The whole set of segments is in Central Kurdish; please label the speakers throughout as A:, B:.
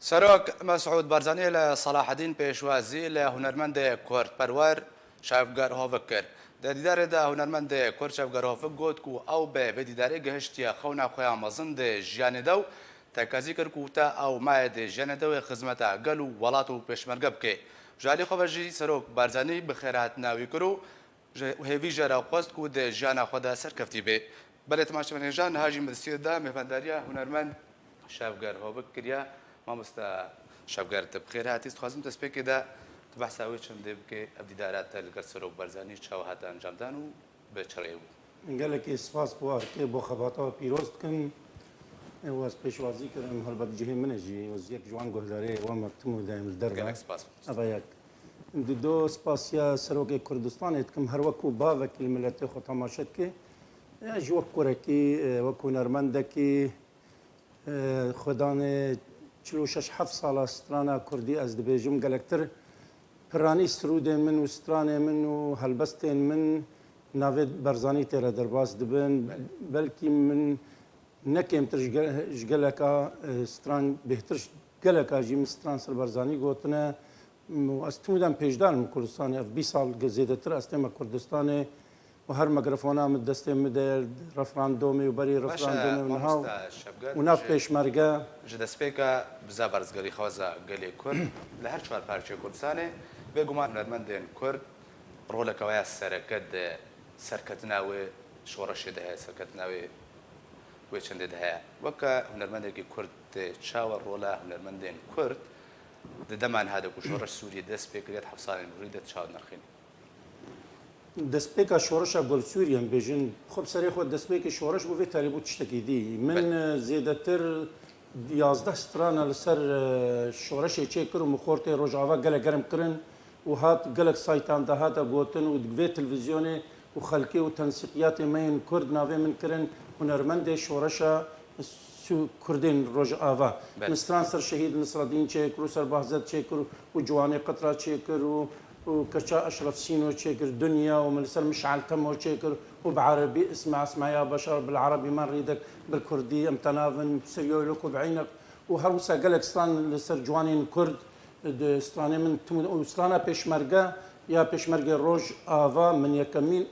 A: سەرۆک مەسعود بەرزەنی لە سەلاحەدین پێشوازی لە هونەرمەندێک کوردپەروەر شەفگەر هۆڤک کرد. لە دیدارێدا هونەرمەندێک کورد شەفگەر هۆڤک گوت و ئەو بە دیدارێ گەهشتیە خەونا خۆیان مەزن دێ ژیانێدە و تەکەزی کرد کوتە ئەو مایە دێ ژیانێدەوەی خزمەتە گەل و وڵات و پێشمەرگە بکێ. ژالی خۆبەژی سەرۆک بەرزەنی بخێرات ناوی کرد و هێوی ژێرە خۆست و دێ ژیانە خۆدا سەرکەفتی بێ. بەلێ تەماشەبەرێژان هاژی مەدرسیەدا میێفەنداریە هونەرمەند شەفگەر هۆڤک کردیا. مامۆستا شەفگەر بخێر هاتیست خوازم دەستپێکێدا بەحساوی چەندێ بکێ ئەبدیداراتە لەگەڵ سەرۆک بەرزانی چاو هاتە ئەنجامدان و بچڕێ بوو.
B: gelekî spas buarkê bo xebata pîroz dikin waz pêşwazî kirin helbet cihê min e jî waz yek ji wan guhdarê wan tim û dayem li derve eva yek di do spasiya serokê Kurdistanê dikim her wekû bavekî li miletê xwe temaşe dike ji wek kurekî wek hunermendekî xwedanê 46 sala strana Kurdî ez dibêjim gelektir piranî strûdên min û stranê min û helbestên min navê Berzanî tê re derbas dibin belkî min nekêmtir ji geleka stran bêhtir geleka jî min stran ser Berzanî gotine ez timûdan pêşdar im Kurdistanê ev 20 sal zêdetir ez tême Kurdistanê û her megrefona min destê min de referandomê û berî referandomê niha û nav pêşmerge
A: ji destpêka biza berzgerî xwaza gelê Kurd li her çar parçeyê Kurdistanê bêguman hunermendên Kurd roleka waya sereket de serketina wê şoreşê de heye serketina wê çendê de heye weka hunermendekî Kurd tê çawa rola hunermendên Kurd di deman hade ku şoreş Sûriyê dest pê kiriye heft salên rûî de çawa nirxîne.
B: destpêka şoreşa Gul Sûriyen bêjin xwe serê xwe destpêkê şoreş bû vê talîbû tiştekî dî min zêdetir 11 strana li ser şoreşê çê kir û min xortê Rojava gelek germ kirin û hat gelek saytan de hata gotin û vê televîzyonê û xelkê û tensiqiyatê me yên Kurd navê min kirin hunermendê şoreşa Kurdên Rojava min stran ser şehîd Nisradîn çê kir û ser Bahzet çê kir û ciwanê Qitra çê kir û كرشا أشرف سينو شكر دنيا ومن سر مشعل تمو شكر وبعربي اسمع يا بشر بالعربي ما نريدك بالكردي امتنافن سيولك وبعينك وهروسا قالك ستان لسر جوانين كرد ستاني من ستانا بيشمرقة يا بيشمرقة روج آفا من يكمين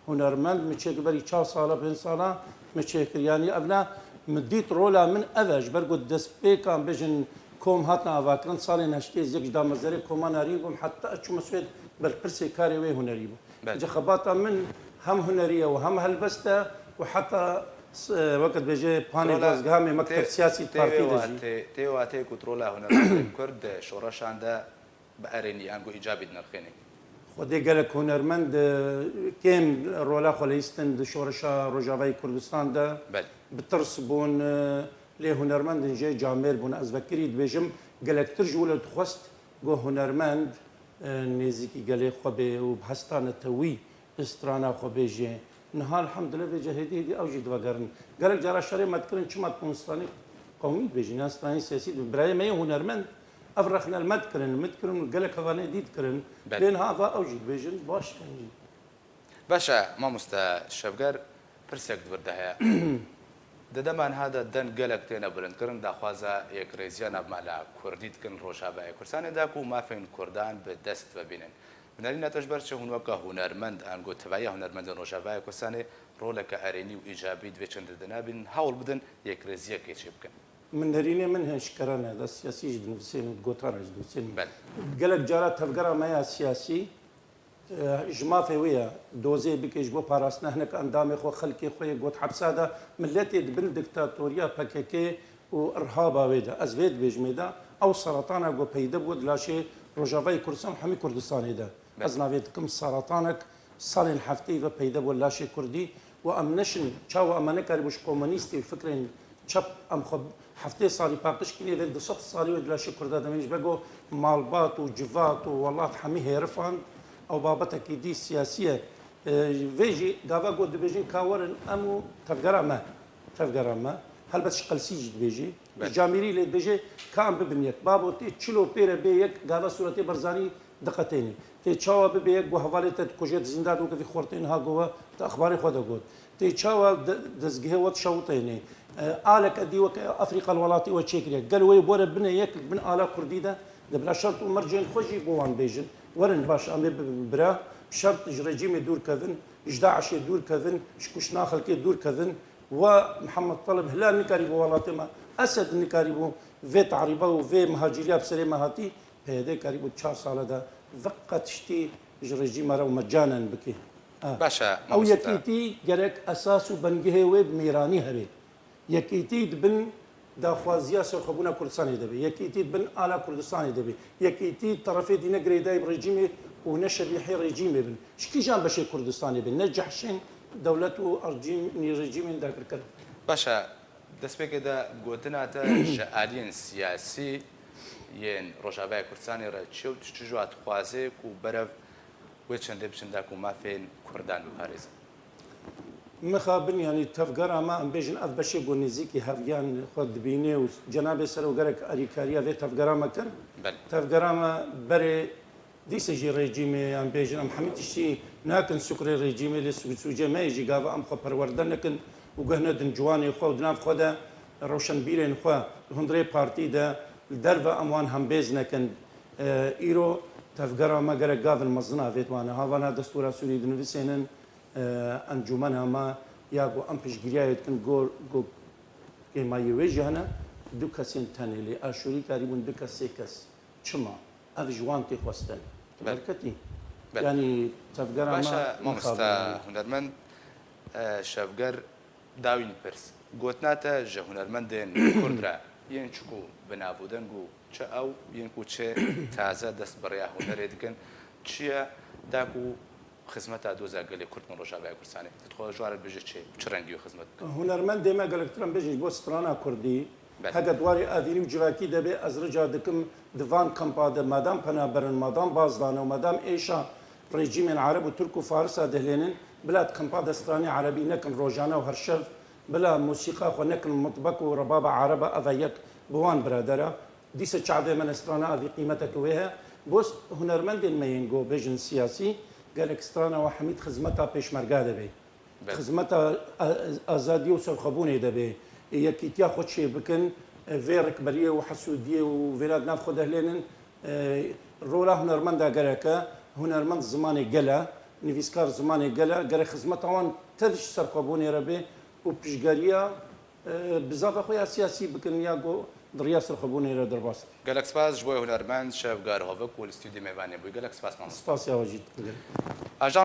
B: هنرمند متشكر بري 4 سالة 5 سالة متشكر يعني أبنا مديت رولا من أذج برقود دسبي كان بجن كوم هاتنا أفاكرن صاري نشتي زيك دا مزاري كومان هريبهم حتى أشو مسويد بالبرسي كاري وي هنريبو جخباتا من هم هنرية وهم هلبستا وحتى وقت بيجي باني بازقامي مكتب سياسي بارتي دجي
A: تيواتي كترولا هنا كرد شورش عنده بأريني أنقو إيجابي نرخيني
B: خدي قالك هنرمند كيم رولا خليستن شورشا روجافاي كردستان دا بترسبون لێ هونەرمەندن ژێ جامێر بوون ئەس بەکری دبێژم گەلەکتر ژ لە دخواست گۆ هونەرمەند نێزیکی گەلێ خۆبێ و هەستانەتەوی ئسترانە خۆبێژێ نهال حەمدلە بێجە هێدی ئەوژی دوگەرن گەلک جارا شەرێ مەدکردن چمات کوهستانی قومی بێژین ئەستانی سیاسی برایمە هونەرمەند ئەف ڕەخنەر مەدکردن متکردن و گەلک هەوانەیە دیتکردن لێن هاڤا ئەوژی بێژن باش
A: باشە مامۆستا شەفگەر پرسێک دووردە هەیە دەدەمان هادا دەن گەلک تێنە بلندکردن داخوازە یەکڕێزیان ئەمالا کوردی دکن ڕۆژاوای کوردستانێدا و مافین کوردان بە دەست ببینن بنەری نەتەش بەرچە هونوەکە هونەرمەند ئەنگۆ تەوایە هونەرمەندن ڕۆژاوای کوردستانێ ڕۆلەکە ئەرێنی و ئیجابی دوێ چەندە دەنابین هەوڵ بدن یەکڕێزیەکێ چێ بکەن
B: من نەرینێ من هێنشکەرانە دە سیاسیش دنووسێن و گۆتانش دووسێن گەلک جارا تەفگەرە مەیە سیاسی جمافێ وەیە دۆزێ بکەش بۆ پاراستنە هەنێک ئەندامی خۆ خەلکی خۆی گوت حەبسادا ملەتێ دبن دیکتاتۆریا پەکەکێ و ئەرهابا وێدا ئەس وێت بێژمێدا ئەو سەرەتانە گۆ پەیدە بوو لاشێ ڕۆژاوای کوردستان هەمی کوردستانێدا ئەس ناوێت دکم سەرەتانێک ساڵێن هەفتەی بە پەیدە بوو لاشێ کوردی و ئەم نەشن چاوە ئەمە نەکاری بوش کۆمۆنیستی فکرێن چەپ ئەم خۆ هەفتەی ساڵی پاقشکینێ بێت 200 ساڵی وێت لاشێ کووردا دەمێنش بەگۆ ماڵبات و جڤات و وڵات هەمی هێرفان ئەو بابەتێکی دی سیاسیە vêjî gava got dibêjin kawerin em û tevgera me helbet şqelsî jî dibêjî camîrî lê dibêje ka em bibin yek babo tê çilo pêre bê yek gava suretê berzanî diqetênî tê çawa bibe yek gu hevalê te kujê zîndar û kevî xortên ha gova te exbarê xwe de got تيچاوا دزگه وت شوطيني آلك أدي وك أفريقيا الولاتي وتشيكريا قالوا وي بورا بنا ياك بن آلا كرديدا دبلا شرط ومرجين خوشي بوان بيجن ورن باش أمي برا شرط رجيم دور كذن 11 دور كذن شكوش ناخل كي دور كذن ومحمد طلب هلال نكاريبو ولاتي ما أسد نكاريبو في تعريبا وفي مهاجريا بسري مهاتي هذا كاريبو 4 سال دا فقط شتي رجيم راو مجانا بكي
A: باشا
B: او یکیتی گرک اساس و بنگه وب میرانی هبه یکیتی بن داخوازیا سرخبونا کردستان دبه یکیتی بن آلا کردستان دبه یکیتی طرفی دینه گریدای رژیم و نشبیه رژیم بن شکی جان بشه کردستان بن نجحشن دولت و رژیم داخل کرد
A: باشا دەست پێکێدا گوتناتە ژەعالیین سیاسی یەن ڕۆژاوای کوردستانی ڕێچێ و چ ژوات خوازێک و بەرەو وێ چەندێ بچنداک و مافێن کوردان بپارێزن
B: مخابن يعني تفقر ما ام بيجن اذ بشي بو نزيكي هافيان خد بيني وجناب سر وغرك اريكاريا في تفقر ما كان تفقر ما بري ديس جي ريجيمي ام بيجن ام حميد شي ناكن سكري ريجيمي لسوجا ما يجي قاف ام خبر وردن لكن وقهنا دن جواني خو دناف خدا روشن بيرين خو هندري بارتي دا الدرفه اموان هم بيزنا كان ايرو تفقر ما قال قاف المزنا فيت وانا هذا دستور سوري دنفسينن انجمنها ما ياغو ام بيشغريا يتكن جو ما يوجه هنا دو كاسين تاني لي اشوري قريبون دو كاسيكس چما اف جوانتي خوستن بركتي يعني تفقر ما
A: باشا مامستا هنرمند شافقر داوين برس قوتناتا جه هنرمندين كردرا ينشكو بنابودنگو چه او ينكو چه تازه دست بريا هنري دكن چيا داكو خدمت دوزا قال كرت من رجاء كردستاني تدخل جوار بيجي شيء شرنجيو خدمت
B: هنرمند ما قال لك ترى بيجي بو سترانا كردي هذا دواري اذيني وجواكي دبي ازرجا دكم ديفان كامباد مادام بنابرن مادام بازدان ومادام ايشا ريجيم العرب وترك وفارس دهلينن بلاد كامباد ستراني عربي نكن روجانا وهرشف بلا موسيقى خو نكن مطبق وربابه عربه اذيك بوان برادرا ديس شعب من سترانا اذي قيمتك ويها بوس هنرمند ما ينجو بيجن سياسي قال لك سترانا وحميد خدمتها بيشمركا دبي خدمتها ازادي وسرخبوني دبي يكيتيا خد شي بكن فيرك بريه وحسوديه وفيلاد ناف خد اهلين رولا هنرمندا قال لك هنرمند زماني قلا نيفيسكار زماني قلا قال خدمتها وان تدش سرخبوني ربي وبشقاريا بزاف اخويا سياسي بكن ياقو درياس الخبوني را درباس
A: قالك سباس جوي هنرمند شاف قار هوفك والاستوديو ميفاني بو قالك سباس
B: سباس يا وجيد